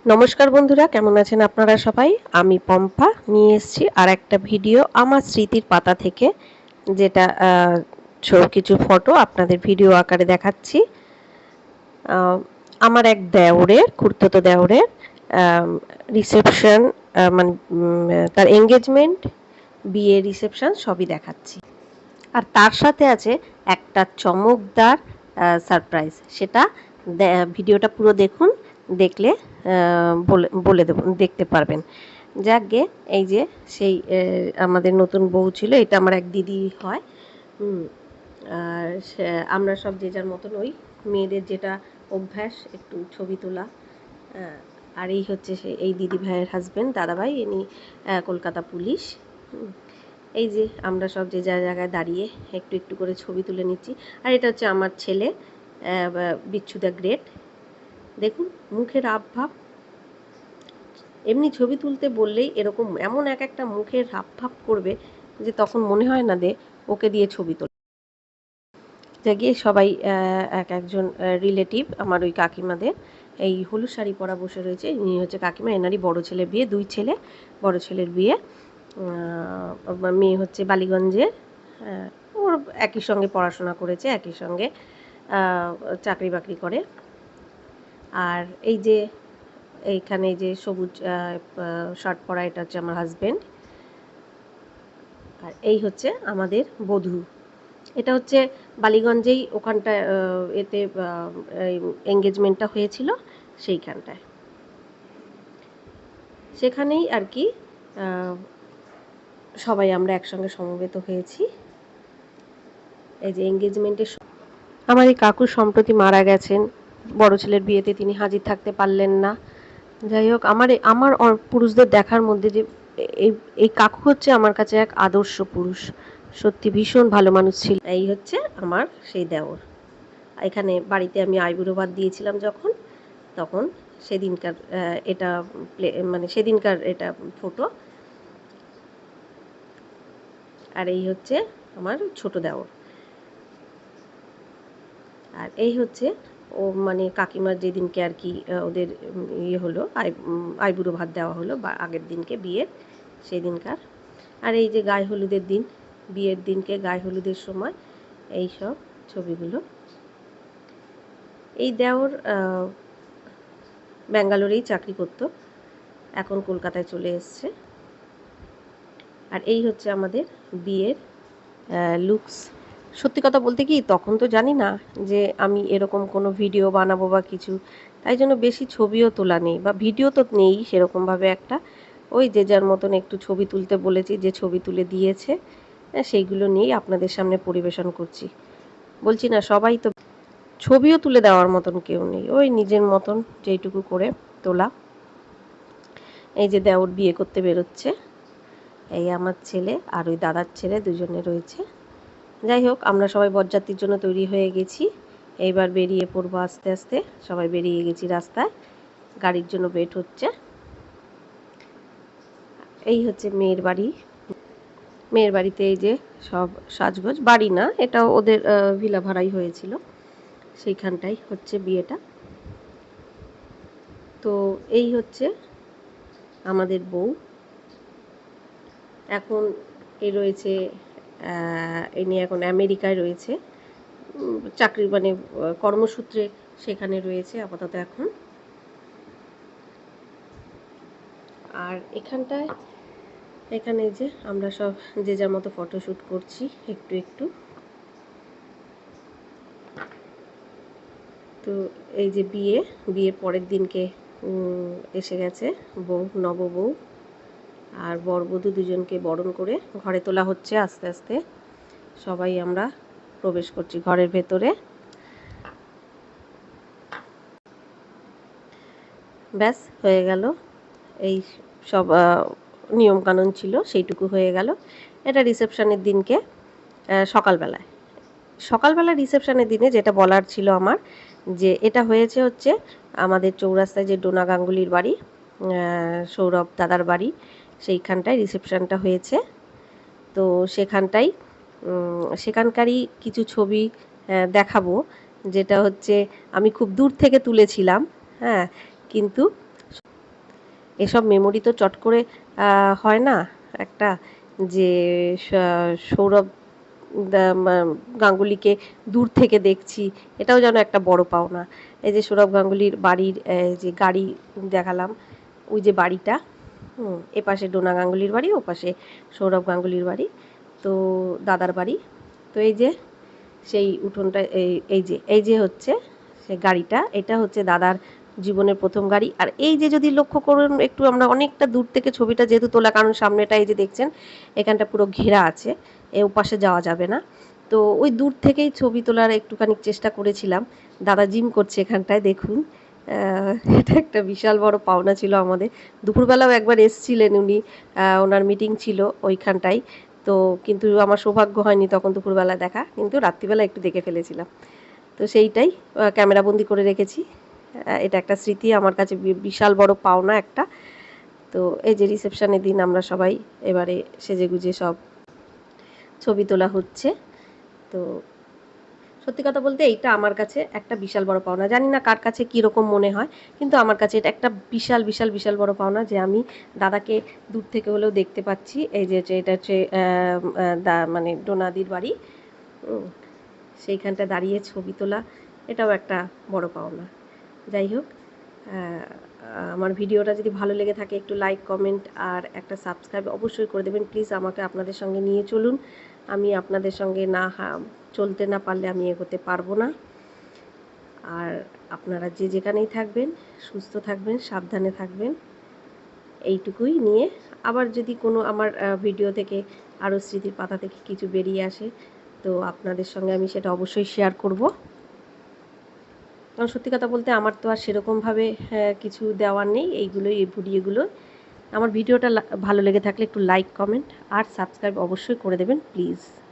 নমস্কার বন্ধুরা, কেমন আছেন আপনারা সবাই? আমি পম্পা নিয়ে এসেছি আর একটা ভিডিও আমার স্মৃতির পাতা থেকে, যেটা কিছু ফটো আপনাদের ভিডিও আকারে দেখাচ্ছি। আমার এক দেওরের, খুড়তুতো দেওরের রিসেপশন, মানে তার এঙ্গেজমেন্ট, বিয়ে, রিসেপশন সবই দেখাচ্ছি। আর তার সাথে আছে একটা চমকদার সারপ্রাইজ। সেটা ভিডিওটা পুরো দেখুন, দেখলে বলে দেব, দেখতে পারবেন। যাকগে, এই যে সেই আমাদের নতুন বউ ছিল, এটা আমার এক দিদি হয়। আর আমরা সব যে যার মতন, ওই মেয়েদের যেটা অভ্যাস একটু ছবি তোলা। আর এই হচ্ছে এই দিদি ভাইয়ের হাজব্যান্ড, দাদাভাই, ইনি কলকাতা পুলিশ। এই যে আমরা সব যে যার জায়গায় দাঁড়িয়ে একটু একটু করে ছবি তুলে নিচ্ছি। আর এটা হচ্ছে আমার ছেলে বিচ্ছু দ্য গ্রেট। দেখুন মুখের হাবভাব, এমনি ছবি তুলতে বললেই এরকম এমন এক একটা মুখের হাবভাব করবে যে তখন মনে হয় না ওকে দিয়ে ছবি তোলে। গিয়ে সবাই এক একজন রিলেটিভ আমার ওই কাকিমাদের, এই হলুদ শাড়ি পরা বসে রয়েছে। ইনি হচ্ছে কাকিমা, এনারই বড় ছেলের বিয়ে, 2 ছেলে, বড় ছেলের বিয়ে। মেয়ে হচ্ছে বালিগঞ্জের, ওর একই সঙ্গে পড়াশোনা করেছে, একই সঙ্গে চাকরি বাকরি করে। আর এই যে এইখানে যে সবুজ শার্ট পরা, এটা হচ্ছে আমার হাজব্যান্ড। আর এই হচ্ছে আমাদের বধূ। এটা হচ্ছে বালিগঞ্জেই, ওখানটায় এতে এঙ্গেজমেন্টটা হয়েছিল, সেইখানটায়, সেখানেই আর কি সবাই আমরা একসঙ্গে সমবেত হয়েছি। এই যে এঙ্গেজমেন্টের আমাদের কাকু সম্প্রতি মারা গেছেন, বড় ছেলের বিয়েতে তিনি হাজির থাকতে পারলেন না। যাই হোক, আমার পুরুষদের দেখার মধ্যে যে এই কাকু হচ্ছে আমার কাছে এক আদর্শ পুরুষ, সত্যি ভীষণ ভালো মানুষ ছিল। এই হচ্ছে আমার সেই দেওর। এখানে বাড়িতে আমি আইবুড়ো ভাত দিয়েছিলাম যখন, তখন সেদিনকার এটা মানে সেদিনকার এটা ফটো। আর এই হচ্ছে আমার ছোট দেওর। আর এই হচ্ছে ও মানে কাকিমার যেদিনকে আর কি ওদের ইয়ে হলো, আইবুড়ো ভাত দেওয়া হলো, বা আগের দিনকে বিয়ের সেই দিনকার। আর এই যে গায়ে হলুদের দিন, বিয়ের দিনকে গায়ে হলুদের সময় এই সব ছবিগুলো। এই দেওর ব্যাঙ্গালোরেই চাকরি করত, এখন কলকাতায় চলে এসছে। আর এই হচ্ছে আমাদের বিয়ের লুকস। সত্যি কথা বলতে কি, তখন তো জানি না যে আমি এরকম কোনো ভিডিও বানাবো বা কিছু, তাই জন্য বেশি ছবিও তোলা নেই, বা ভিডিও তো নেই সেরকমভাবে একটা। ওই যে যার মতন একটু ছবি তুলতে বলেছি, যে ছবি তুলে দিয়েছে সেইগুলো নিয়েই আপনাদের সামনে পরিবেশন করছি। বলছি না, সবাই তো ছবিও তুলে দেওয়ার মতন কেউ নেই, ওই নিজের মতন যেইটুকু করে তোলা। এই যে দেওর বিয়ে করতে বেরোচ্ছে, এই আমার ছেলে আর ওই দাদার ছেলে দুজনে রয়েছে। যাই হোক, আমরা সবাই বরযাত্রীর জন্য তৈরি হয়ে গেছি, এইবার বেরিয়ে পড়বো আস্তে আস্তে। সবাই বেরিয়ে গেছি রাস্তায়, গাড়ির জন্য ওয়েট হচ্ছে। এই হচ্ছে মেয়ের বাড়ি। মেয়ের বাড়িতে এই যে সব সাজগোজ, বাড়ি না, এটা ওদের ভিলা ভাড়াই হয়েছিল, সেইখানটাই হচ্ছে বিয়েটা। তো এই হচ্ছে আমাদের বউ। এখন এ রয়েছে, ইনি এখন আমেরিকায় রয়েছে, চাকরি মানে কর্মসূত্রে সেখানে রয়েছে আপাতত এখন। আর এখানে যে আমরা সব যে যার মতো ফটোশ্যুট করছি একটু একটু। তো এই যে বিয়ের পরের দিনকে এসে গেছে বউ, নববউ আর বরবধূ দুজনকে বরণ করে ঘরে তোলা হচ্ছে আস্তে আস্তে। সবাই আমরা প্রবেশ করছি ঘরের ভেতরে। ব্যাস হয়ে গেল, এই সব নিয়মকানুন ছিল সেইটুকু হয়ে গেল। এটা রিসেপশনের দিনকে সকালবেলা রিসেপশনের দিনে যেটা বলার ছিল আমার, যে এটা হয়েছে হচ্ছে আমাদের চৌরাস্তায় যে ডোনা গাঙ্গুলির বাড়ি, সৌরভ দাদার বাড়ি, সেইখানটায় রিসেপশনটা হয়েছে। তো সেখানকারই কিছু ছবি দেখাবো, যেটা হচ্ছে আমি খুব দূর থেকে তুলেছিলাম। হ্যাঁ, কিন্তু এসব মেমোরি তো চট করে হয় না, একটা যে সৌরভ গাঙ্গুলিকে দূর থেকে দেখছি, এটাও যেন একটা বড় পাওনা। এই যে সৌরভ গাঙ্গুলির বাড়ির যে গাড়ি দেখালাম, ওই যে বাড়িটা, এপাশে ডোনা গাঙ্গুলির বাড়ি, ওপাশে সৌরভ গাঙ্গুলির বাড়ি, তো দাদার বাড়ি। তো এই যে সেই উঠোনটা, এই যে হচ্ছে সে গাড়িটা, এটা হচ্ছে দাদার জীবনের প্রথম গাড়ি। আর এই যে যদি লক্ষ্য করুন একটু, আমরা অনেকটা দূর থেকে ছবিটা যেহেতু তোলা, কারণ সামনেটা এই যে দেখছেন এখানটা পুরো ঘেরা আছে, এ পাশে যাওয়া যাবে না, তো ওই দূর থেকেই ছবি তোলার একটুখানি চেষ্টা করেছিলাম। দাদা জিম করছে এখানটায়, দেখুন। এটা একটা বিশাল বড় পাওনা ছিল আমাদের। দুপুরবেলাও একবার এসছিলেন উনি, ওনার মিটিং ছিল ওইখানটায়, তো কিন্তু আমার সৌভাগ্য হয়নি তখন দুপুরবেলা দেখা, কিন্তু রাত্রিবেলা একটু দেখে ফেলেছিলাম। তো সেইটাই ক্যামেরাবন্দি করে রেখেছি। এটা একটা স্মৃতি আমার কাছে, বিশাল বড় পাওনা একটা। তো এই যে রিসেপশনের দিন আমরা সবাই এবারে সেজেগুজে সব ছবি তোলা হচ্ছে। তো সত্যি কথা বলতে এইটা আমার কাছে একটা বিশাল বড় পাওনা। জানি না কার কাছে কীরকম মনে হয়, কিন্তু আমার কাছে এটা একটা বিশাল বিশাল বিশাল বড় পাওনা যে আমি দাদাকে দূর থেকে হলেও দেখতে পাচ্ছি। এই যে এটা হচ্ছে মানে ডোনাদির বাড়ি, সেইখানটা দাঁড়িয়ে ছবি তোলা, এটাও একটা বড় পাওনা। যাই হোক, আমার ভিডিওটা যদি ভালো লেগে থাকে একটু লাইক, কমেন্ট আর একটা সাবস্ক্রাইব অবশ্যই করে দেবেন প্লিজ। আমাকে আপনাদের সঙ্গে নিয়ে চলুন, আমি আপনাদের সঙ্গে না চলতে না পারলে আমি এগোতে পারবো না। আর আপনারা যে যেখানেই থাকবেন সুস্থ থাকবেন, সাবধানে থাকবেন, এইটুকুই নিয়ে। আবার যদি কোনো আমার ভিডিও থেকে আরও স্মৃতির পাতা থেকে কিছু বেরিয়ে আসে, তো আপনাদের সঙ্গে আমি সেটা অবশ্যই শেয়ার করব। কারণ সত্যি কথা বলতে আমার তো আর সেরকমভাবে কিছু দেওয়ার নেই, এইগুলোই, এই ভিডিওগুলো। আমার ভিডিওটা ভালো লেগে থাকলে একটু লাইক, কমেন্ট আর সাবস্ক্রাইব অবশ্যই করে দেবেন প্লিজ।